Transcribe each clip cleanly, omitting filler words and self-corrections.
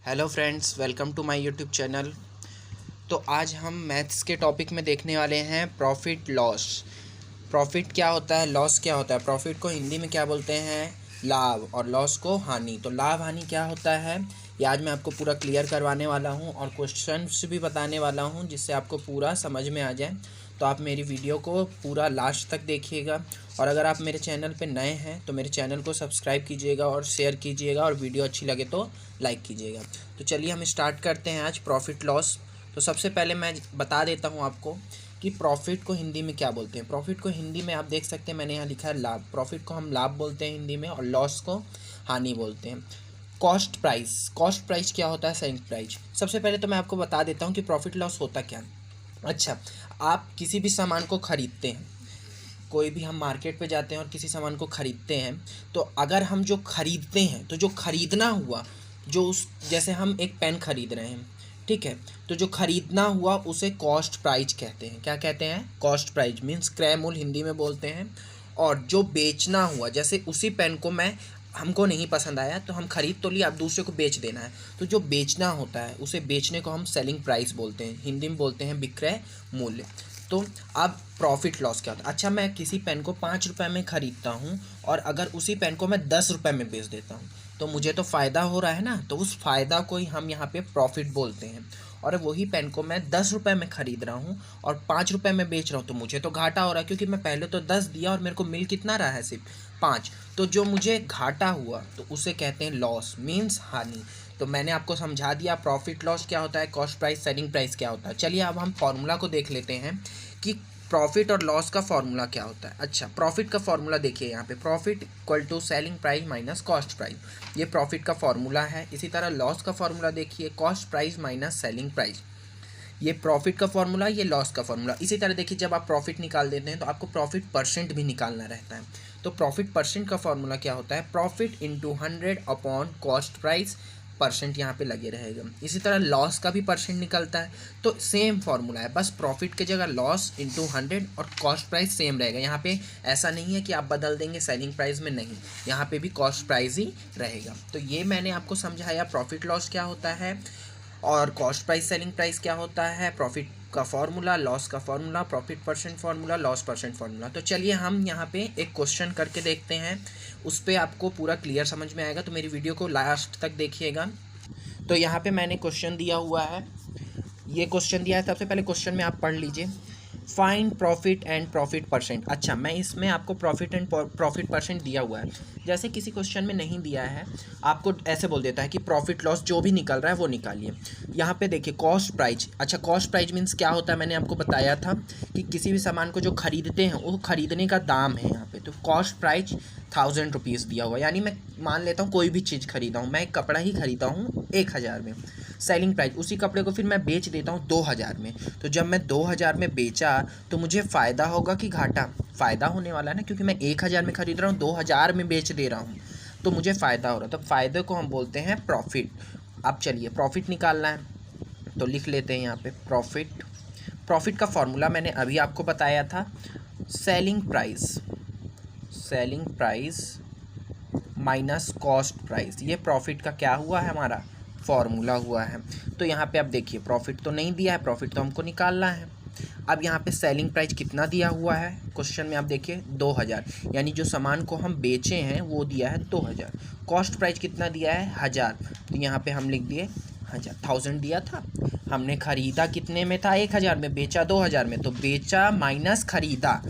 Hello friends, welcome to my YouTube channel. तो आज हम मैथ्स के टॉपिक में देखने वाले हैं प्रॉफिट लॉस। प्रॉफिट क्या होता है, लॉस क्या होता है। प्रॉफिट को हिंदी में क्या बोलते हैं, लाभ, और लॉस को हानि। तो लाभ हानि क्या होता है ये आज मैं आपको पूरा क्लियर करवाने वाला हूँ और क्वेश्चंस भी बताने वाला हूँ जिससे आपको पूरा समझ में आ जाए। तो आप मेरी वीडियो को पूरा लास्ट तक देखिएगा और अगर आप मेरे चैनल पे नए हैं तो मेरे चैनल को सब्सक्राइब कीजिएगा और शेयर कीजिएगा और वीडियो अच्छी लगे तो लाइक कीजिएगा। तो चलिए हम स्टार्ट करते हैं आज प्रॉफिट लॉस। तो सबसे पहले मैं बता देता हूँ आपको कि प्रॉफिट को हिंदी में क्या बोलते हैं। प्रॉफिट को हिंदी में आप देख सकते हैं, मैंने यहाँ लिखा है लाभ। प्रॉफिट को हम लाभ बोलते हैं हिंदी में और लॉस को हानि बोलते हैं। कॉस्ट प्राइस, कॉस्ट प्राइस क्या होता है, सेलिंग प्राइस। सबसे पहले तो मैं आपको बता देता हूँ कि प्रॉफिट लॉस होता क्या है। अच्छा, आप किसी भी सामान को ख़रीदते हैं, कोई भी हम मार्केट पे जाते हैं और किसी सामान को ख़रीदते हैं, तो अगर हम जो ख़रीदते हैं तो जो ख़रीदना हुआ, जो उस जैसे हम एक पेन ख़रीद रहे हैं, ठीक है, तो जो ख़रीदना हुआ उसे कॉस्ट प्राइस कहते हैं। क्या कहते हैं, कॉस्ट प्राइस मीन्स क्रय मूल्य हिंदी में बोलते हैं। और जो बेचना हुआ, जैसे उसी पेन को मैं हमको नहीं पसंद आया तो हम ख़रीद तो लिया, अब दूसरे को बेच देना है, तो जो बेचना होता है उसे बेचने को हम सेलिंग प्राइस बोलते हैं, हिंदी में बोलते हैं विक्रय मूल्य। तो अब प्रॉफिट लॉस क्या होता है। अच्छा, मैं किसी पेन को 5 रुपये में ख़रीदता हूँ और अगर उसी पेन को मैं 10 रुपये में बेच देता हूँ तो मुझे तो फ़ायदा हो रहा है ना, तो उस फ़ायदा को ही हम यहाँ पे प्रॉफिट बोलते हैं। और वही पेन को मैं 10 रुपये में ख़रीद रहा हूँ और 5 रुपये में बेच रहा हूँ तो मुझे तो घाटा हो रहा है, क्योंकि मैं पहले तो 10 दिया और मेरे को मिल कितना रहा है, सिर्फ 5। तो जो मुझे घाटा हुआ तो उसे कहते हैं लॉस, मीन्स हानि। तो मैंने आपको समझा दिया प्रॉफिट लॉस क्या होता है, कॉस्ट प्राइस सेलिंग प्राइस क्या होता है। चलिए अब हम फॉर्मूला को देख लेते हैं कि प्रॉफिट और लॉस का फॉर्मूला क्या होता है। अच्छा, प्रॉफिट का फॉर्मूला देखिए यहाँ पे, profit equal to selling price minus cost price, ये प्रॉफिट का फॉर्मूला है। इसी तरह लॉस का फॉर्मूला देखिए, cost price minus selling price, ये प्रॉफिट का फॉर्मूला, ये लॉस का फॉर्मूला। इसी तरह देखिए, जब आप प्रॉफिट निकाल देते हैं तो आपको प्रॉफिट परसेंट भी निकालना रहता है। तो प्रॉफिट परसेंट का फॉर्मूला क्या होता है, profit into 100 upon cost price, percent यहाँ पे लगे रहेगा। इसी तरह लॉस का भी परसेंट निकलता है, तो सेम फॉर्मूला है, बस प्रॉफिट के जगह लॉस इंटू 100 और कॉस्ट प्राइस सेम रहेगा। यहाँ पे ऐसा नहीं है कि आप बदल देंगे सेलिंग प्राइस में, नहीं, यहाँ पे भी कॉस्ट प्राइस ही रहेगा। तो ये मैंने आपको समझाया प्रॉफिट लॉस क्या होता है और कॉस्ट प्राइस सेलिंग प्राइस क्या होता है, प्रॉफिट का फॉर्मूला, लॉस का formula, profit percent formula, loss percent formula. तो चलिए हम यहाँ पे एक क्वेश्चन करके देखते हैं, उस पर आपको पूरा क्लियर समझ में आएगा, तो मेरी वीडियो को लास्ट तक देखिएगा। तो यहाँ पे मैंने क्वेश्चन दिया हुआ है, ये क्वेश्चन दिया है। सबसे पहले क्वेश्चन में आप पढ़ लीजिए, find profit and profit percent. अच्छा, मैं इसमें आपको प्रॉफिट एंड प्रॉफिट परसेंट दिया हुआ है। जैसे किसी क्वेश्चन में नहीं दिया है, आपको ऐसे बोल देता है कि प्रॉफिट लॉस जो भी निकल रहा है वो निकालिए। यहाँ पे देखिए कॉस्ट प्राइस। अच्छा, कॉस्ट प्राइस मीन्स क्या होता है, मैंने आपको बताया था कि किसी भी सामान को जो खरीदते हैं वो खरीदने का दाम है यहाँ पे। तो कॉस्ट प्राइस 1000 रुपीज़ दिया हुआ, यानी मैं मान लेता हूँ कोई भी चीज़ खरीदा हूँ, मैं एक कपड़ा ही खरीदा हूँ 1000 में। सेलिंग प्राइस, उसी कपड़े को फिर मैं बेच देता हूँ 2000 में। तो जब मैं 2000 में बेचा तो मुझे फ़ायदा होगा कि घाटा, फ़ायदा होने वाला है ना, क्योंकि मैं 1000 में ख़रीद रहा हूँ, 2000 में बेच दे रहा हूँ, तो मुझे फ़ायदा हो रहा है। तो फ़ायदे को हम बोलते हैं प्रॉफिट। अब चलिए प्रॉफिट निकालना है, तो लिख लेते हैं यहाँ पे प्रॉफिट। प्रॉफिट का फॉर्मूला मैंने अभी आपको बताया था, selling price, selling price minus cost price, ये प्रॉफिट का क्या हुआ है, हमारा फॉर्मूला हुआ है। तो यहाँ पे आप देखिए प्रॉफिट तो नहीं दिया है, प्रॉफिट तो हमको निकालना है। अब यहाँ पे सेलिंग प्राइस कितना दिया हुआ है क्वेश्चन में, आप देखिए 2000, यानी जो सामान को हम बेचे हैं वो दिया है 2000। कॉस्ट प्राइस कितना दिया है, 1000, तो यहाँ पे हम लिख दिए 1000, 1000 दिया था, हमने ख़रीदा कितने में था, 1000 में, बेचा 2000 में, तो बेचा माइनस ख़रीदा।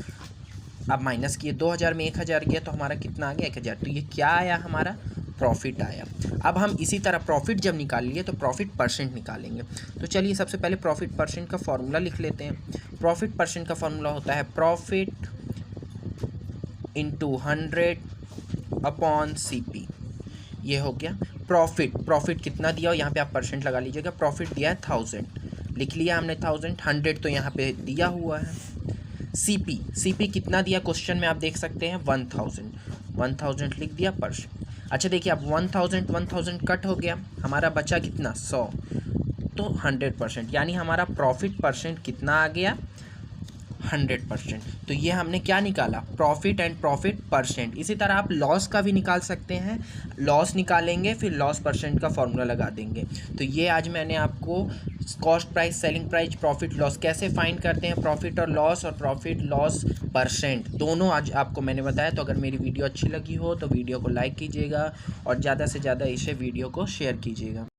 अब माइनस किए 2000 में 1000 गया तो हमारा कितना आ गया, 1000। तो ये क्या आया, हमारा प्रॉफिट आया। अब हम इसी तरह प्रॉफिट जब निकाल लिए तो प्रॉफिट परसेंट निकालेंगे। तो चलिए सबसे पहले प्रॉफिट परसेंट का फॉर्मूला लिख लेते हैं। प्रॉफिट परसेंट का फॉर्मूला होता है प्रॉफिट इंटू 100 अपॉन CP, ये हो गया प्रॉफिट। प्रॉफिट कितना दिया हो, यहाँ पे आप परसेंट लगा लीजिएगा। प्रॉफिट दिया है 1000, लिख लिया हमने 1000, 100 तो यहाँ पे दिया हुआ है। CP कितना दिया क्वेश्चन में, आप देख सकते हैं 1000, 1000 लिख दिया परसेंट। अच्छा देखिए, अब 1000 कट हो गया, हमारा बचा कितना, 100, तो 100%, यानी हमारा प्रॉफिट परसेंट कितना आ गया, 100%। तो ये हमने क्या निकाला, प्रॉफिट एंड प्रॉफिट परसेंट। इसी तरह आप लॉस का भी निकाल सकते हैं, लॉस निकालेंगे फिर लॉस परसेंट का फॉर्मूला लगा देंगे। तो ये आज मैंने आपको cost price, selling price, profit loss कैसे फाइंड करते हैं, प्रॉफिट और प्रॉफिट लॉस परसेंट दोनों आज आपको मैंने बताया। तो अगर मेरी वीडियो अच्छी लगी हो तो वीडियो को लाइक कीजिएगा और ज़्यादा से ज़्यादा इसे वीडियो को शेयर कीजिएगा।